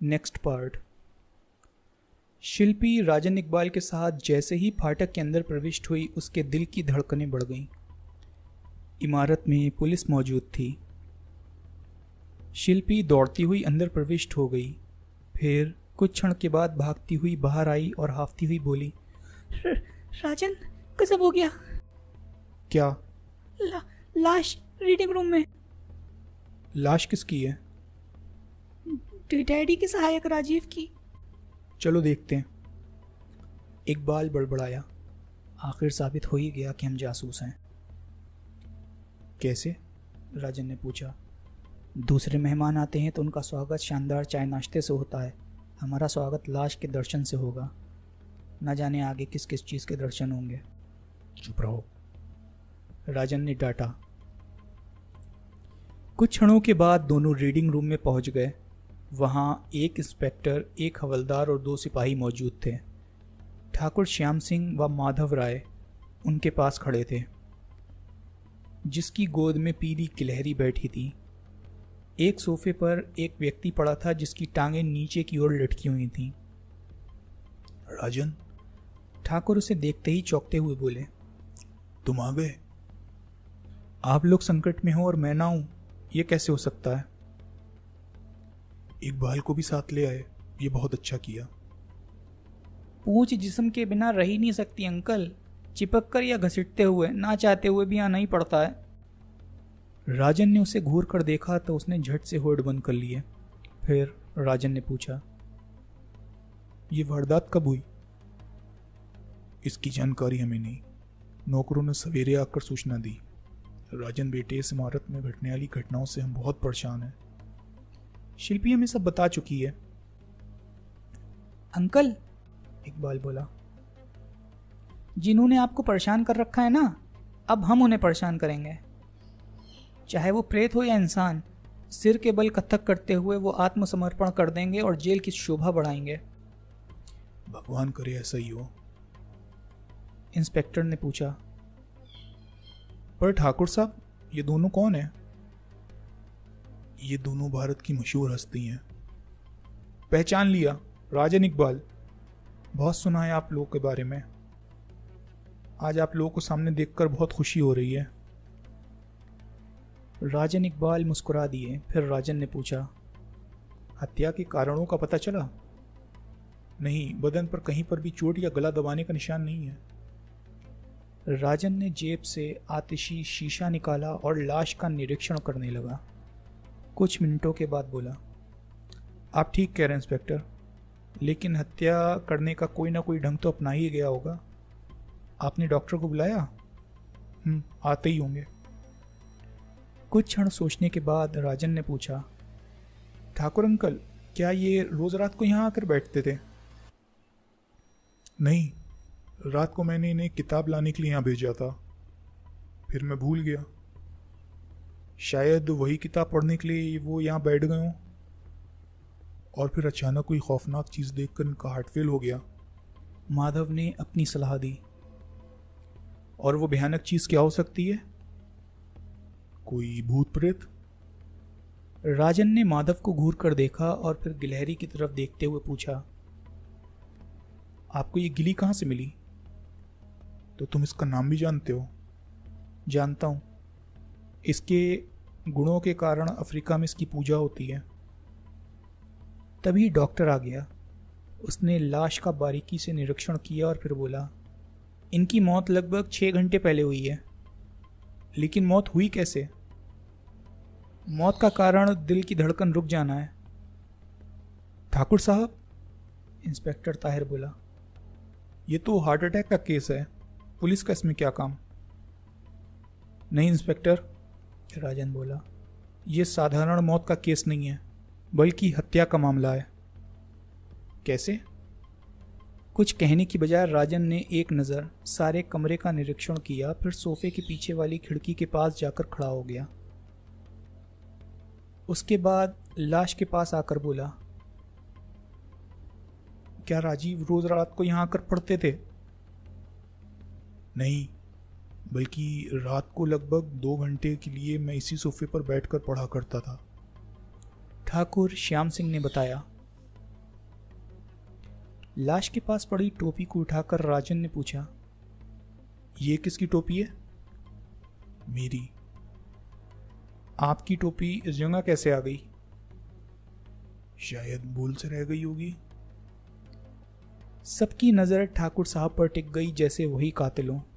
Next part. Shilpi Rajan Iqbal के साथ जैसे ही फाटक के अंदर प्रविष्ट हुई, उसके दिल की धड़कनें बढ़ गईं। इमारत में पुलिस मौजूद थी। शिल्पी दौड़ती हुई अंदर प्रविष्ट हो गई, फिर कुछ क्षण के बाद भागती हुई बाहर आई और हाफती हुई बोली, राजन, गजब हो गया। क्या? लाश रीडिंग रूम में। लाश किसकी है? डैडी के सहायक राजीव की। चलो देखते हैं। इकबाल बड़बड़ाया। आखिर साबित हो ही गया कि हम जासूस हैं। कैसे? राजन ने पूछा। दूसरे मेहमान आते हैं तो उनका स्वागत शानदार चाय नाश्ते से होता है। हमारा स्वागत लाश के दर्शन से होगा। न जाने आगे किस किस चीज़ के दर्शन होंगे। चुप रहो, राजन ने डांटा। कुछ क्षणों के बाद दोनों रीडिंग रूम में पहुंच गए। वहां एक इंस्पेक्टर, एक हवलदार और 2 सिपाही मौजूद थे। ठाकुर श्याम सिंह व माधव राय उनके पास खड़े थे, जिसकी गोद में पीली गिलहरी बैठी थी। एक सोफे पर एक व्यक्ति पड़ा था, जिसकी टांगें नीचे की ओर लटकी हुई थीं। राजन, ठाकुर उसे देखते ही चौंकते हुए बोले, तुम आ गए? आप लोग संकट में हो और मैं ना हूं, ये कैसे हो सकता है? इकबाल को भी साथ ले आए, ये बहुत अच्छा किया। पूंछ जिस्म के बिना रह ही नहीं सकती अंकल। चिपक कर या घसीटते हुए, ना चाहते हुए भी आना ही पड़ता है। राजन ने उसे घूर कर देखा तो उसने झट से होठ बंद कर लिए। फिर राजन ने पूछा, ये वारदात कब हुई? इसकी जानकारी हमें नहीं। नौकरों ने सवेरे आकर सूचना दी। राजन बेटे, इस इमारत में घटने वाली घटनाओं से हम बहुत परेशान हैं। शिल्पी हमें सब बता चुकी है। अंकल, इकबाल बोला, जिन्होंने आपको परेशान कर रखा है ना, अब हम उन्हें परेशान करेंगे। चाहे वो प्रेत हो या इंसान, सिर के बल कथक करते हुए वो आत्मसमर्पण कर देंगे और जेल की शोभा बढ़ाएंगे। भगवान करे ऐसा ही हो, इंस्पेक्टर ने पूछा। पर ठाकुर साहब, ये दोनों कौन हैं? ये दोनों भारत की मशहूर हस्ती हैं। पहचान लिया, राजन इकबाल। बहुत सुना है आप लोगों के बारे में। आज आप लोगों को सामने देखकर बहुत खुशी हो रही है। राजन इकबाल मुस्कुरा दिए। फिर राजन ने पूछा, हत्या के कारणों का पता चला? नहीं, बदन पर कहीं पर भी चोट या गला दबाने का निशान नहीं है। राजन ने जेब से आतिशी शीशा निकाला और लाश का निरीक्षण करने लगा। कुछ मिनटों के बाद बोला, आप ठीक कह रहे हैं इंस्पेक्टर, लेकिन हत्या करने का कोई ना कोई ढंग तो अपना ही गया होगा। आपने डॉक्टर को बुलाया? आते ही होंगे। कुछ क्षण सोचने के बाद राजन ने पूछा, ठाकुर अंकल, क्या ये रोज रात को यहाँ आकर बैठते थे? नहीं, रात को मैंने इन्हें किताब लाने के लिए यहाँ भेजा था, फिर मैं भूल गया। शायद वही किताब पढ़ने के लिए वो यहाँ बैठ गए हों, और फिर अचानक कोई खौफनाक चीज़ देखकर इनका हार्ट फेल हो गया। माधव ने अपनी सलाह दी। और वो भयानक चीज़ क्या हो सकती है? कोई भूत प्रेत? राजन ने माधव को घूर कर देखा और फिर गिलहरी की तरफ देखते हुए पूछा, आपको ये गिली कहाँ से मिली? तो तुम इसका नाम भी जानते हो? जानता हूँ। इसके गुणों के कारण अफ्रीका में इसकी पूजा होती है। तभी डॉक्टर आ गया। उसने लाश का बारीकी से निरीक्षण किया और फिर बोला, इनकी मौत लगभग 6 घंटे पहले हुई है। लेकिन मौत हुई कैसे? मौत का कारण दिल की धड़कन रुक जाना है। ठाकुर साहब, इंस्पेक्टर ताहिर बोला, ये तो हार्ट अटैक का केस है, पुलिस का इसमें क्या काम? नहीं इंस्पेक्टर, राजन बोला, ये साधारण मौत का केस नहीं है, बल्कि हत्या का मामला है। कैसे? कुछ कहने की बजाय राजन ने एक नज़र सारे कमरे का निरीक्षण किया, फिर सोफे के पीछे वाली खिड़की के पास जाकर खड़ा हो गया। उसके बाद लाश के पास आकर बोला, क्या राजीव रोज रात को यहां आकर पढ़ते थे? नहीं, बल्कि रात को लगभग 2 घंटे के लिए मैं इसी सोफे पर बैठकर पढ़ा करता था। ठाकुर श्याम सिंह ने बताया। लाश के पास पड़ी टोपी को उठाकर राजन ने पूछा, ये किसकी टोपी है? मेरी। आपकी टोपी इस जगह कैसे आ गई? शायद भूल से रह गई होगी। सबकी नजर ठाकुर साहब पर टिक गई, जैसे वही कातिल हो।